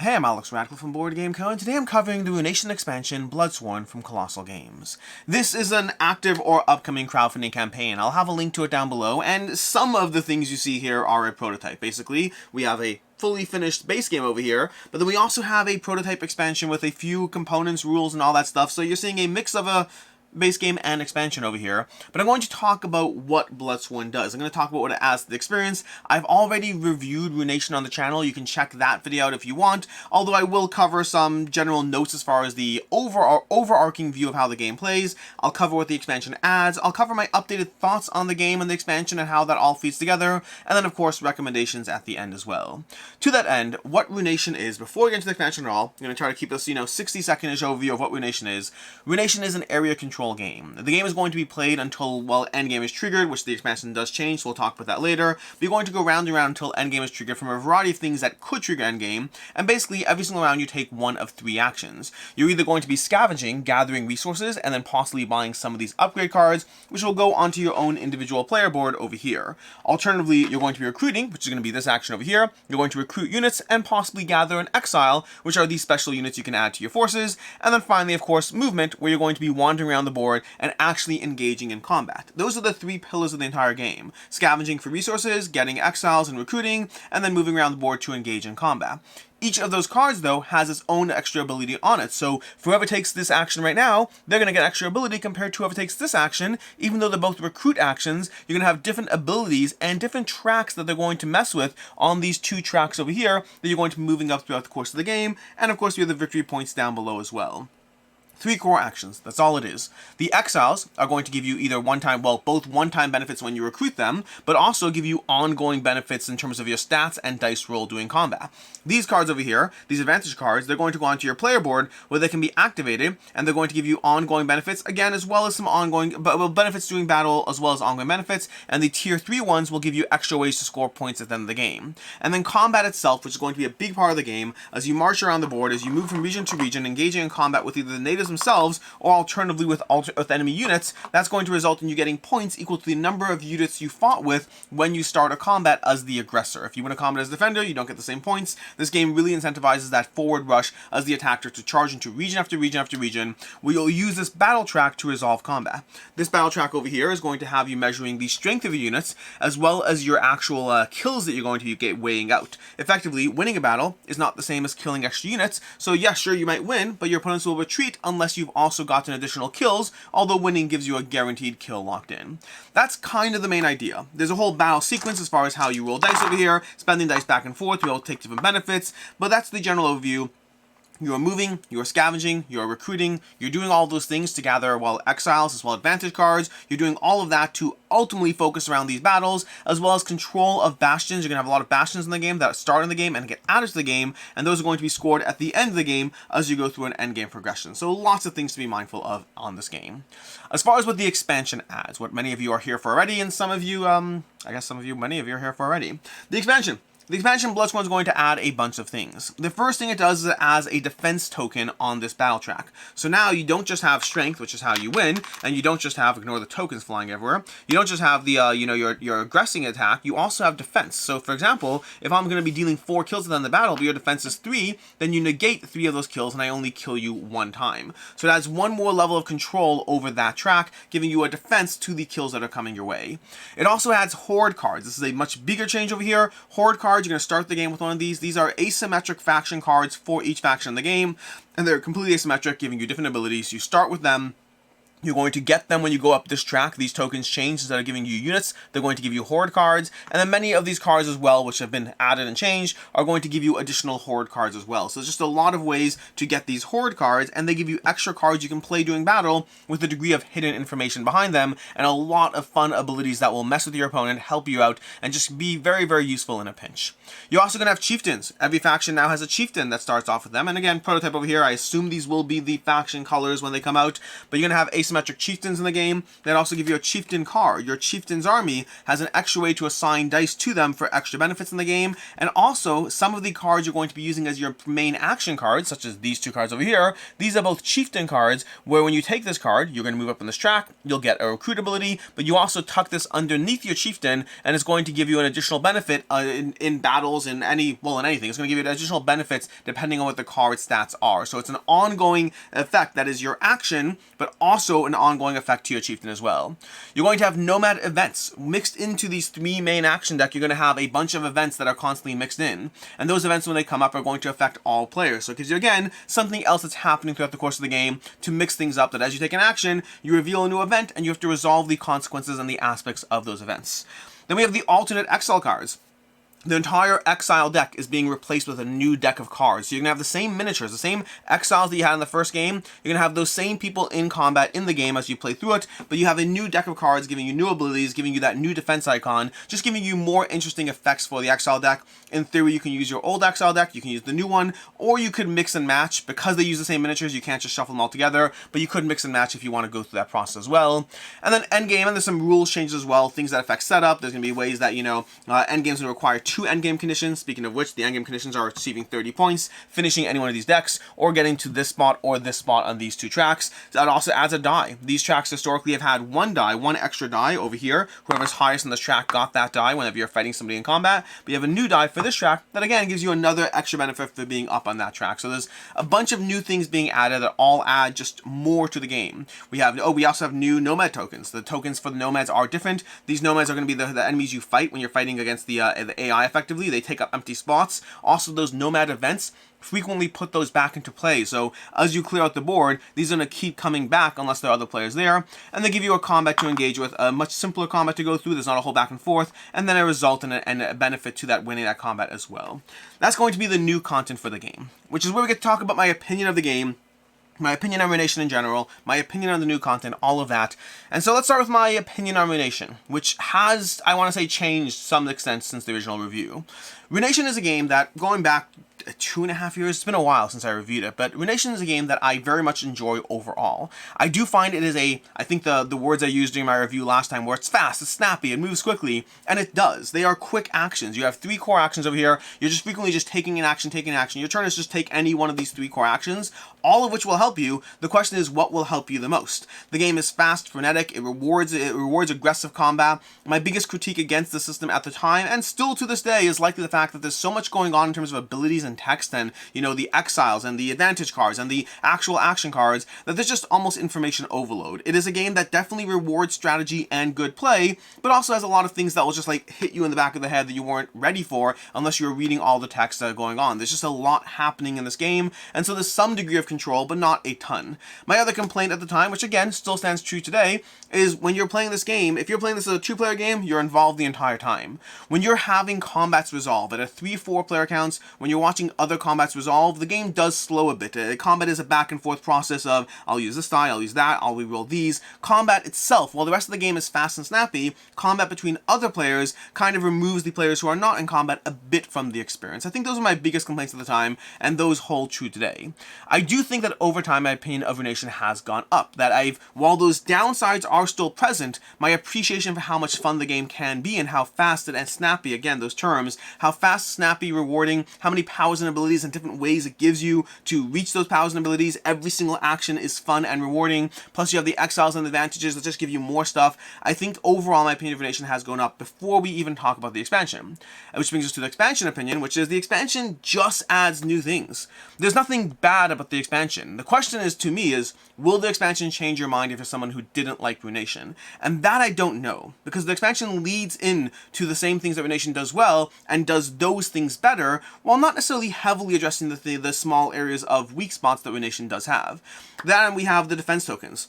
Hey, I'm Alex Radical from Board Game Co, and today I'm covering the Ruination expansion, Bloodsworn from Colossal Games. This is an active or upcoming crowdfunding campaign. I'll have a link to it down below, and some of the things you see here are a prototype. Basically, we have a fully finished base game over here, but then we also have a prototype expansion with a few components, rules, and all that stuff, so you're seeing a mix of a base game and expansion over here. But I'm going to talk about what Bloodsworn does. I'm going to talk about what it adds to the experience. I've already reviewed Ruination on the channel. You can check that video out if you want, although I will cover some general notes as far as the overarching view of how the game plays. I'll cover what the expansion adds. I'll cover my updated thoughts on the game and the expansion and how that all feeds together, and then of course recommendations at the end as well. To that end, what Ruination is, before we get into the expansion at all, I'm going to try to keep this 60-second-ish overview of what Ruination is. Ruination is an area control game. The game is going to be played until, well, endgame is triggered, which the expansion does change, so we'll talk about that later. But you're going to go round and round until endgame is triggered from a variety of things that could trigger endgame, and basically every single round you take one of three actions. You're either going to be scavenging, gathering resources, and then possibly buying some of these upgrade cards, which will go onto your own individual player board over here. Alternatively, you're going to be recruiting, which is going to be this action over here. You're going to recruit units and possibly gather an exile, which are these special units you can add to your forces. And then finally, of course, movement, where you're going to be wandering around the board and actually engaging in combat. Those are the three pillars of the entire game: scavenging for resources, getting exiles and recruiting, and then moving around the board to engage in combat. Each of those cards, though, has its own extra ability on it, so for whoever takes this action right now, they're going to get extra ability compared to whoever takes this action. Even though they're both recruit actions, you're going to have different abilities and different tracks that they're going to mess with on these two tracks over here that you're going to be moving up throughout the course of the game, and of course we have the victory points down below as well. Three core actions, that's all it is. The exiles are going to give you either both one-time benefits when you recruit them, but also give you ongoing benefits in terms of your stats and dice roll during combat. These cards over here, these advantage cards, they're going to go onto your player board where they can be activated, and they're going to give you ongoing benefits, again, as well as some ongoing benefits during battle, as well as ongoing benefits, and the tier 3 ones will give you extra ways to score points at the end of the game. And then combat itself, which is going to be a big part of the game, as you march around the board, as you move from region to region, engaging in combat with either the natives themselves or alternatively with enemy units. That's going to result in you getting points equal to the number of units you fought with when you start a combat as the aggressor. If you win a combat as a defender, you don't get the same points. This game really incentivizes that forward rush as the attacker to charge into region after region after region, where you'll use this battle track to resolve combat. This battle track over here is going to have you measuring the strength of your units as well as your actual kills that you're going to get weighing out. Effectively, winning a battle is not the same as killing extra units, so yes, sure, you might win, but your opponents will retreat unless you've also gotten additional kills, although winning gives you a guaranteed kill locked in. That's kind of the main idea. There's a whole battle sequence as far as how you roll dice over here, spending dice back and forth to be able to take different benefits, but that's the general overview. You are moving, you are scavenging, you are recruiting, you're doing all those things to gather, exiles as well as advantage cards. You're doing all of that to ultimately focus around these battles, as well as control of bastions. You're going to have a lot of bastions in the game that start in the game and get added to the game, and those are going to be scored at the end of the game as you go through an end game progression. So lots of things to be mindful of on this game. As far as what the expansion adds, what many of you are here for already, and some of you, many of you are here for already. The expansion. The expansion Bloodsworn is going to add a bunch of things. The first thing it does is it adds a defense token on this battle track. So now you don't just have strength, which is how you win, and you don't just have, ignore the tokens flying everywhere, you don't just have the, your aggressing attack, you also have defense. So for example, if I'm going to be dealing 4 kills at the end of the battle, but your defense is 3, then you negate 3 of those kills and I only kill you 1 time. So it adds one more level of control over that track, giving you a defense to the kills that are coming your way. It also adds Horde cards. This is a much bigger change over here. Horde cards, you're going to start the game with one of these. These are asymmetric faction cards for each faction in the game, and they're completely asymmetric, giving you different abilities. You start with them. You're going to get them when you go up this track. These tokens change. Instead of giving you units, they're going to give you Horde cards. And then many of these cards as well, which have been added and changed, are going to give you additional Horde cards as well. So there's just a lot of ways to get these Horde cards, and they give you extra cards you can play during battle with a degree of hidden information behind them, and a lot of fun abilities that will mess with your opponent, help you out, and just be very, very useful in a pinch. You're also going to have chieftains. Every faction now has a chieftain that starts off with them. And again, prototype over here, I assume these will be the faction colors when they come out, but you're going to have asymmetric chieftains in the game that also give you a chieftain card. Your chieftain's army has an extra way to assign dice to them for extra benefits in the game, and also some of the cards you're going to be using as your main action cards, such as these two cards over here. These are both chieftain cards, where when you take this card, you're going to move up on this track, you'll get a recruit ability, but you also tuck this underneath your chieftain, and it's going to give you an additional benefit in battles, in anything. It's going to give you additional benefits depending on what the card stats are. So it's an ongoing effect that is your action, but also an ongoing effect to your chieftain as well. You're going to have nomad events mixed into these 3 main action deck. You're going to have a bunch of events that are constantly mixed in, and those events, when they come up, are going to affect all players. So it gives you, again, something else that's happening throughout the course of the game to mix things up, that as you take an action, you reveal a new event, and you have to resolve the consequences and the aspects of those events. Then we have the alternate exile cards. The entire exile deck is being replaced with a new deck of cards. So you're going to have the same miniatures, the same exiles that you had in the first game. You're going to have those same people in combat in the game as you play through it, but you have a new deck of cards giving you new abilities, giving you that new defense icon, just giving you more interesting effects for the exile deck. In theory, you can use your old exile deck, you can use the new one, or you could mix and match. Because they use the same miniatures, you can't just shuffle them all together, but you could mix and match if you want to go through that process as well. And then endgame, and there's some rules changes as well, things that affect setup. There's going to be ways that, endgame's going to require 2 endgame conditions. Speaking of which, the endgame conditions are receiving 30 points, finishing any one of these decks, or getting to this spot or this spot on these 2 tracks. That also adds a die. These tracks historically have had 1 die, 1 extra die over here. Whoever's highest on this track got that die whenever you're fighting somebody in combat. But you have a new die for this track that, again, gives you another extra benefit for being up on that track. So there's a bunch of new things being added that all add just more to the game. We also have new nomad tokens. The tokens for the nomads are different. These nomads are going to be the enemies you fight when you're fighting against the AI effectively. They take up empty spots. Also, those nomad events frequently put those back into play. So as you clear out the board, these are going to keep coming back unless there are other players there. And they give you a combat to engage with, a much simpler combat to go through. There's not a whole back and forth. And then a result and a benefit to that winning that combat as well. That's going to be the new content for the game, which is where we get to talk about my opinion of the game, my opinion on Ruination in general, my opinion on the new content, all of that. And so let's start with my opinion on Ruination, which has, I want to say, changed to some extent since the original review. Ruination is a game that, going back 2.5 years, it's been a while since I reviewed it, but Ruination is a game that I very much enjoy overall. I do find it is I think the words I used during my review last time were, it's fast, it's snappy, it moves quickly, and it does. They are quick actions. You have 3 core actions over here. You're just frequently just taking an action, taking an action. Your turn is just take any one of these 3 core actions, all of which will help you. The question is, what will help you the most? The game is fast, frenetic, it rewards aggressive combat. My biggest critique against the system at the time, and still to this day, is likely the fact that there's so much going on in terms of abilities and text and, the exiles and the advantage cards and the actual action cards, that there's just almost information overload. It is a game that definitely rewards strategy and good play, but also has a lot of things that will just hit you in the back of the head that you weren't ready for unless you were reading all the text that are going on. There's just a lot happening in this game, and so there's some degree of control, but not a ton. My other complaint at the time, which again still stands true today, is when you're playing this game, if you're playing this as a 2-player game, you're involved the entire time. When you're having combats resolve at a 3-4 player counts, when you're watching other combats resolve, the game does slow a bit. Combat is a back and forth process of, I'll use this die, I'll use that, I'll reroll these. Combat itself, while the rest of the game is fast and snappy, combat between other players kind of removes the players who are not in combat a bit from the experience. I think those are my biggest complaints at the time, and those hold true today. I do think that over time, my opinion of Ruination has gone up. That while those downsides are still present, my appreciation for how much fun the game can be and how fast and snappy, again, those terms, how fast, snappy, rewarding, how many powers and abilities and different ways it gives you to reach those powers and abilities. Every single action is fun and rewarding. Plus you have the exiles and advantages that just give you more stuff. I think overall my opinion of Ruination has gone up before we even talk about the expansion. Which brings us to the expansion opinion, which is the expansion just adds new things. There's nothing bad about the expansion. The question is, to me, is will the expansion change your mind if you're someone who didn't like Ruination? And that I don't know, because the expansion leads in to the same things that Ruination does well and does those things better, while not necessarily heavily addressing the small areas of weak spots that Ruination does have. Then we have the defense tokens.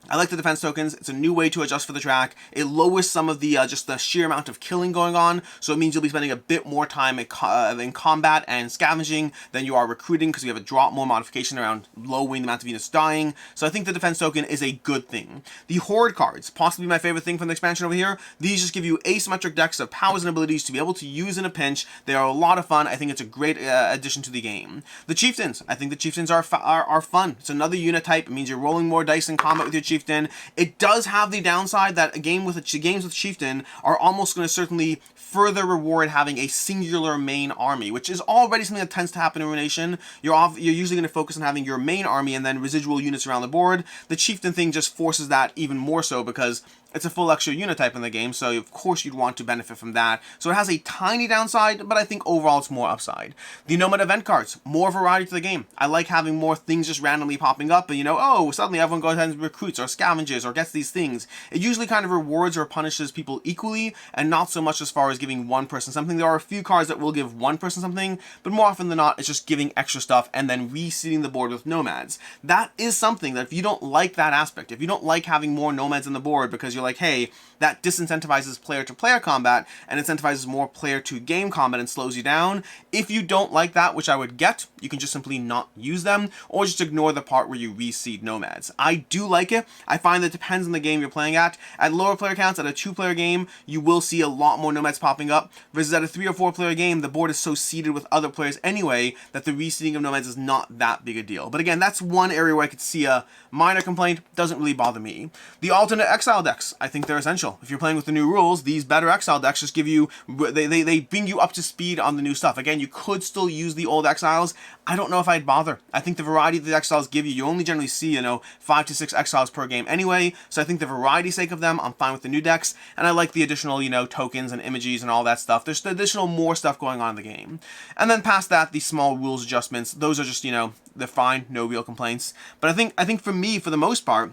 I like the defense tokens. It's a new way to adjust for the track. It lowers some of the just the sheer amount of killing going on, so it means you'll be spending a bit more time in combat and scavenging than you are recruiting, because you have a drop more modification around lowering the amount of units dying. So I think the defense token is a good thing. The Horde cards, possibly my favorite thing from the expansion over here. These just give you asymmetric decks of powers and abilities to be able to use in a pinch. They are a lot of fun. I think it's a great addition to the game. The chieftains, I think the chieftains are fun. It's another unit type. It means you're rolling more dice in combat with your chieftains. chieftain. It does have the downside that games with chieftain are almost going to certainly further reward having a singular main army, which is already something that tends to happen in Ruination. You're usually going to focus on having your main army and then residual units around the board. The chieftain thing just forces that even more so because it's a full extra unit type in the game, so of course you'd want to benefit from that. So it has a tiny downside, but I think overall it's more upside. The nomad event cards, more variety to the game. I like having more things just randomly popping up, and oh, suddenly everyone goes ahead and recruits or scavenges or gets these things. It usually kind of rewards or punishes people equally, and not so much as far as giving one person something. There are a few cards that will give one person something, but more often than not, it's just giving extra stuff and then reseeding the board with nomads. That is something that if you don't like that aspect, if you don't like having more nomads on the board because you're like, hey, that disincentivizes player-to-player combat and incentivizes more player-to-game combat and slows you down. If you don't like that, which I would get, you can just simply not use them or just ignore the part where you reseed nomads. I do like it. I find that it depends on the game you're playing at. At lower player counts, at a 2-player game, you will see a lot more nomads popping up, versus at a 3 or 4-player game, the board is so seeded with other players anyway that the reseeding of nomads is not that big a deal. But again, that's one area where I could see a minor complaint. Doesn't really bother me. The alternate exile decks, I think they're essential. If you're playing with the new rules, these better exile decks just give you, they bring you up to speed on the new stuff. Again, you could still use the old exiles. I don't know if I'd bother. I think the variety that the exiles give you, you only generally see, 5 to 6 exiles per game anyway, so I think the variety sake of them, I'm fine with the new decks, and I like the additional, tokens and images and all that stuff. There's the additional more stuff going on in the game. And then past that, the small rules adjustments, those are just, they're fine, no real complaints. But I think for me, for the most part,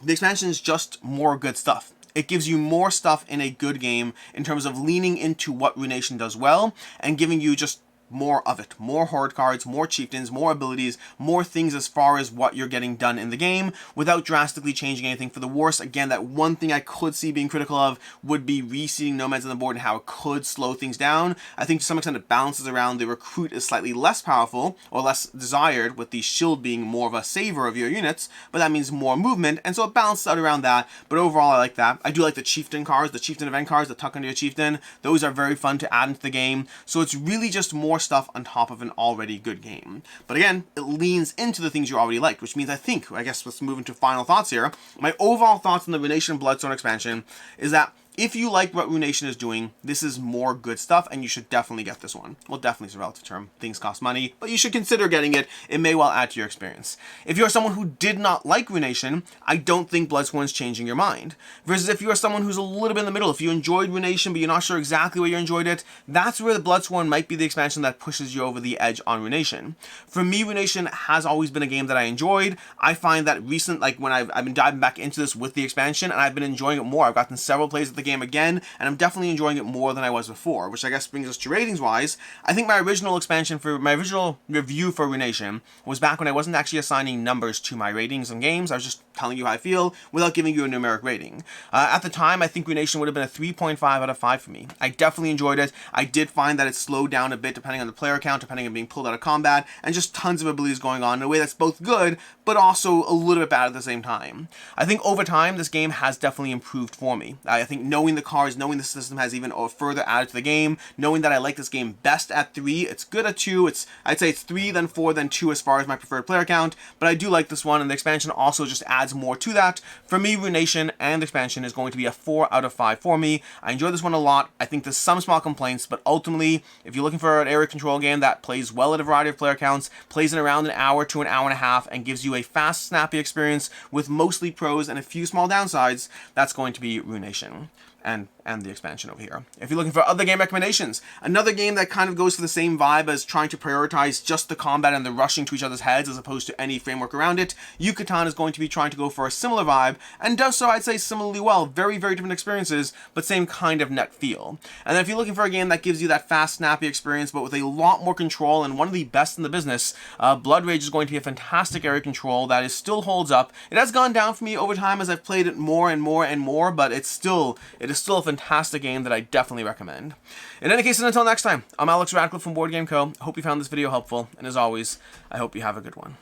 the expansion is just more good stuff. It gives you more stuff in a good game in terms of leaning into what Ruination does well and giving you just more of it. More horde cards, more chieftains, more abilities, more things as far as what you're getting done in the game without drastically changing anything for the worse. Again, that one thing I could see being critical of would be reseeding nomads on the board and how it could slow things down. I think to some extent it balances around. The recruit is slightly less powerful or less desired, with the shield being more of a saver of your units, but that means more movement, and so it balances out around that. But overall, I like that. I do like the chieftain cards, the chieftain event cards that tuck under your chieftain. Those are very fun to add into the game, so it's really just more stuff on top of an already good game. But again, it leans into the things you already liked, which means I guess let's move into final thoughts here. My overall thoughts on the Ruination Bloodsworn expansion is that if you like what Ruination is doing, this is more good stuff, and you should definitely get this one. Well, definitely is a relative term. Things cost money, but you should consider getting it. It may well add to your experience. If you're someone who did not like Ruination, I don't think Bloodsworn is changing your mind. Versus if you're someone who's a little bit in the middle, if you enjoyed Ruination, but you're not sure exactly where you enjoyed it, that's where the Bloodsworn might be the expansion that pushes you over the edge on Ruination. For me, Ruination has always been a game that I enjoyed. I find that when I've been diving back into this with the expansion, and I've been enjoying it more. I've gotten several plays of the game again, and I'm definitely enjoying it more than I was before, which I guess brings us to ratings wise. I think my original review for Ruination was back when I wasn't actually assigning numbers to my ratings on games. I was just telling you how I feel without giving you a numeric rating. At the time, I think Ruination would have been a 3.5 out of 5 for me. I definitely enjoyed it. I did find that it slowed down a bit depending on the player count, depending on being pulled out of combat, and just tons of abilities going on in a way that's both good, but also a little bit bad at the same time. I think over time, this game has definitely improved for me. I think knowing the cards, knowing the system has even further added to the game, knowing that I like this game best at 3, it's good at 2, I'd say it's 3, then 4, then 2 as far as my preferred player count, but I do like this one, and the expansion also just adds more to that. For me, Ruination and the expansion is going to be a 4 out of 5 for me. I enjoy this one a lot. I think there's some small complaints, but ultimately, if you're looking for an area control game that plays well at a variety of player counts, plays in around an hour to an hour and a half, and gives you a fast, snappy experience with mostly pros and a few small downsides, that's going to be Ruination. And the expansion over here. If you're looking for other game recommendations, another game that kind of goes for the same vibe as trying to prioritize just the combat and the rushing to each other's heads as opposed to any framework around it, Yucatan is going to be trying to go for a similar vibe, and does so, I'd say, similarly well. Very, very different experiences, but same kind of net feel. And then if you're looking for a game that gives you that fast, snappy experience, but with a lot more control and one of the best in the business, Blood Rage is going to be a fantastic area control that still holds up. It has gone down for me over time as I've played it more and more and more, but it is still a fantastic game that I definitely recommend. In any case, until next time, I'm Alex Radcliffe from Board Game Co. I hope you found this video helpful, and as always, I hope you have a good one.